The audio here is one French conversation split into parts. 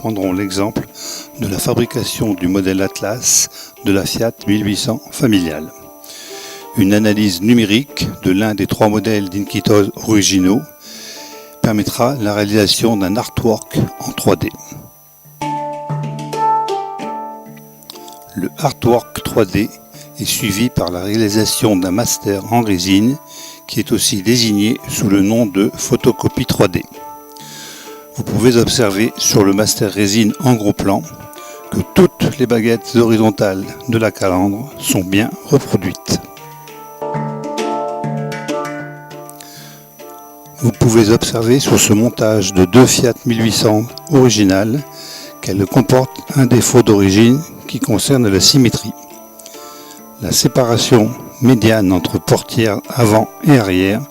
prendrons l'exemple de la fabrication du modèle Atlas de la Fiat 1800 familiale. Une analyse numérique de l'un des 3 modèles d'Inkitos originaux permettra la réalisation d'un artwork en 3D. Le artwork 3D est suivi par la réalisation d'un master en résine qui est aussi désigné sous le nom de photocopie 3D. Vous pouvez observer sur le master résine en gros plan que toutes les baguettes horizontales de la calandre sont bien reproduites. Vous pouvez observer sur ce montage de 2 Fiat 1800 originales qu'elle comporte un défaut d'origine qui concerne la symétrie. La séparation médiane entre portières avant et arrière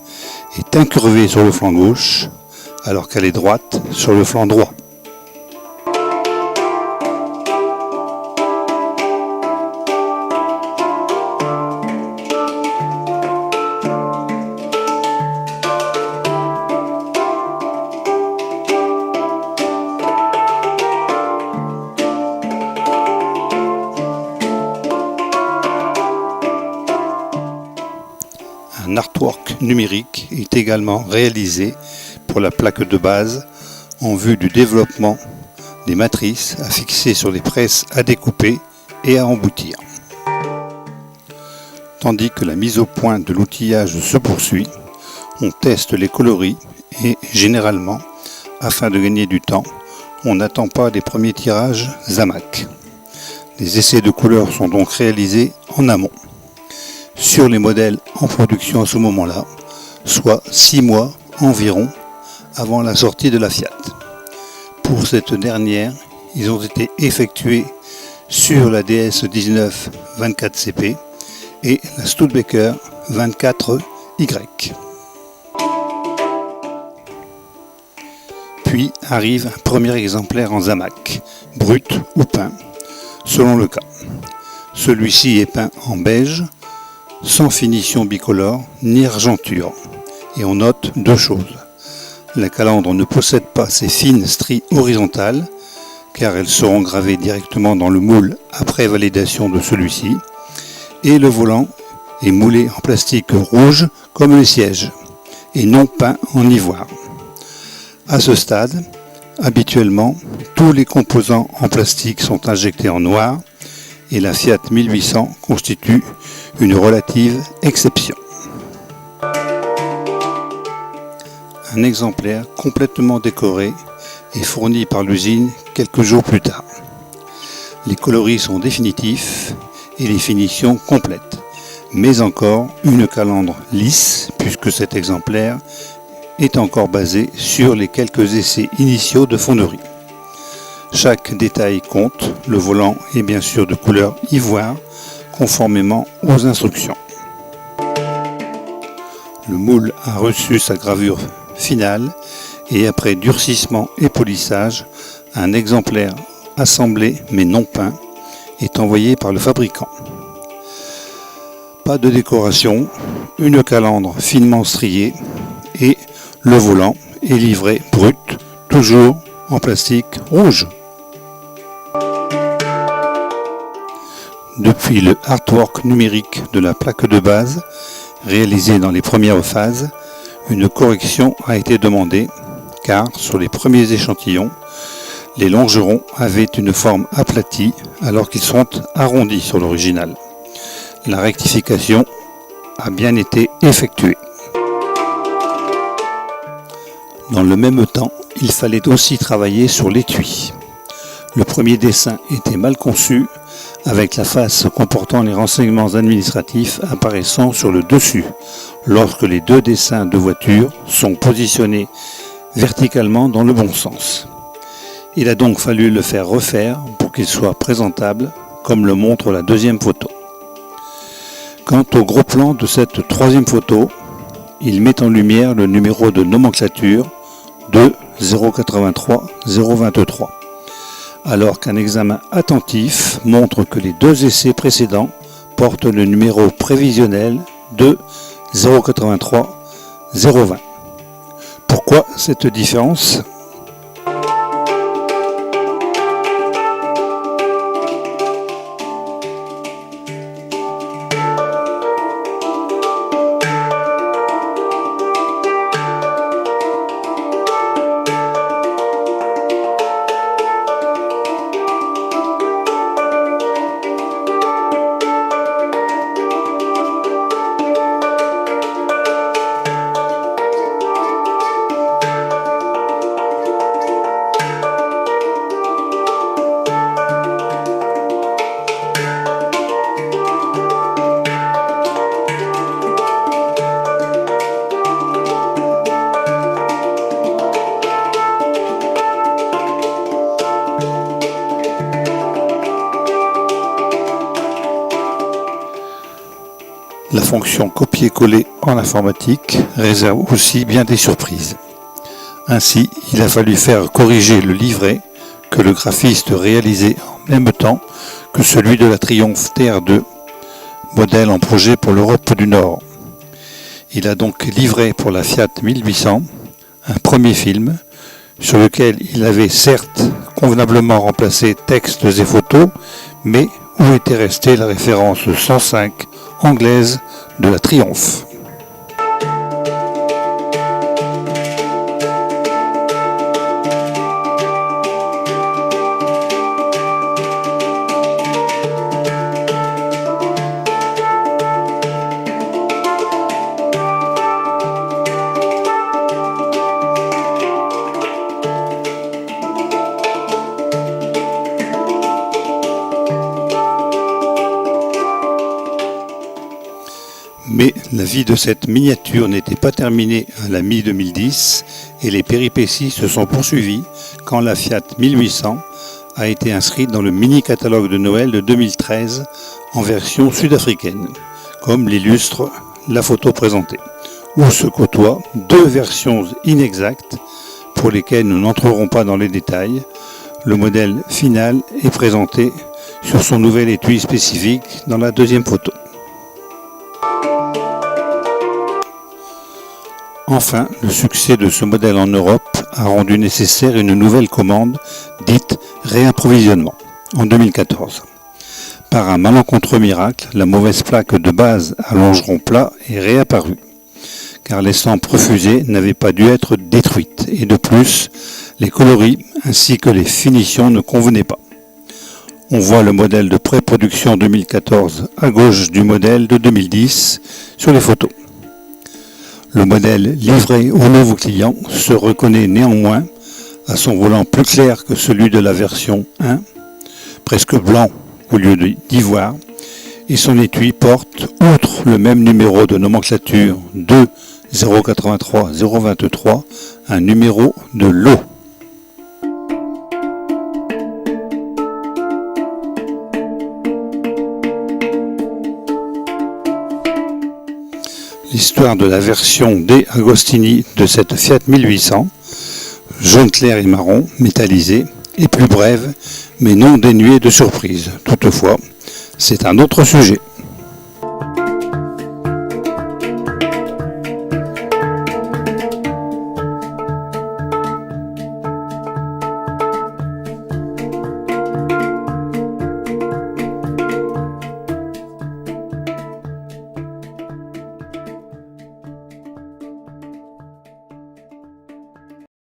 est incurvée sur le flanc gauche alors qu'elle est droite sur le flanc droit. Un artwork numérique est également réalisé pour la plaque de base en vue du développement des matrices à fixer sur les presses à découper et à emboutir. Tandis que la mise au point de l'outillage se poursuit, on teste les coloris et généralement, afin de gagner du temps, on n'attend pas les premiers tirages Zamac. Les essais de couleurs sont donc réalisés en amont sur les modèles en production à ce moment-là, soit 6 mois environ avant la sortie de la Fiat. Pour cette dernière, ils ont été effectués sur la DS19 24CP et la Studebaker 24Y. Puis arrive un premier exemplaire en Zamac, brut ou peint, selon le cas. Celui-ci est peint en beige, sans finition bicolore ni argenture. Et on note 2 choses. La calandre ne possède pas ces fines stries horizontales, car elles seront gravées directement dans le moule après validation de celui-ci. Et le volant est moulé en plastique rouge comme les sièges, et non peint en ivoire. À ce stade, habituellement, tous les composants en plastique sont injectés en noir, et la Fiat 1800 constitue une relative exception. Un exemplaire complètement décoré est fourni par l'usine quelques jours plus tard. Les coloris sont définitifs et les finitions complètes, mais encore une calandre lisse puisque cet exemplaire est encore basé sur les quelques essais initiaux de fonderie. Chaque détail compte, le volant est bien sûr de couleur ivoire, conformément aux instructions. Le moule a reçu sa gravure finale et après durcissement et polissage, un exemplaire assemblé mais non peint est envoyé par le fabricant. Pas de décoration, une calandre finement striée et le volant est livré brut, toujours en plastique rouge. Depuis le artwork numérique de la plaque de base, réalisé dans les premières phases, une correction a été demandée car sur les premiers échantillons, les longerons avaient une forme aplatie alors qu'ils sont arrondis sur l'original. La rectification a bien été effectuée. Dans le même temps, il fallait aussi travailler sur l'étui. Le premier dessin était mal conçu, avec la face comportant les renseignements administratifs apparaissant sur le dessus, lorsque les 2 dessins de voiture sont positionnés verticalement dans le bon sens. Il a donc fallu le faire refaire pour qu'il soit présentable, comme le montre la 2e photo. Quant au gros plan de cette 3e photo, il met en lumière le numéro de nomenclature de 083 023. Alors qu'un examen attentif montre que les 2 essais précédents portent le numéro prévisionnel de 083 020. Pourquoi cette différence ? fonction copier-coller en informatique réserve aussi bien des surprises. Ainsi, il a fallu faire corriger le livret que le graphiste réalisait en même temps que celui de la Triumph TR2, modèle en projet pour l'Europe du Nord. Il a donc livré pour la Fiat 1800 un premier film sur lequel il avait certes convenablement remplacé textes et photos, mais où était restée la référence 105 anglaise de la Triumph. Mais la vie de cette miniature n'était pas terminée à la mi-2010 et les péripéties se sont poursuivies quand la Fiat 1800 a été inscrite dans le mini-catalogue de Noël de 2013 en version sud-africaine, comme l'illustre la photo présentée, où se côtoient deux versions inexactes pour lesquelles nous n'entrerons pas dans les détails. Le modèle final est présenté sur son nouvel étui spécifique dans la deuxième photo. Enfin, le succès de ce modèle en Europe a rendu nécessaire une nouvelle commande dite réapprovisionnement en 2014. Par un malencontreux miracle, la mauvaise plaque de base à longeron plat est réapparue, car l'estampes refusées n'avaient pas dû être détruites, et de plus, les coloris ainsi que les finitions ne convenaient pas. On voit le modèle de pré-production 2014 à gauche du modèle de 2010 sur les photos. Le modèle livré au nouveau client se reconnaît néanmoins à son volant plus clair que celui de la version 1, presque blanc au lieu d'ivoire, et son étui porte, outre le même numéro de nomenclature 2 083 023, un numéro de lot. L'histoire de la version D Agostini de cette Fiat 1800, jaune clair et marron, métallisé, est plus brève, mais non dénuée de surprises. Toutefois, c'est un autre sujet.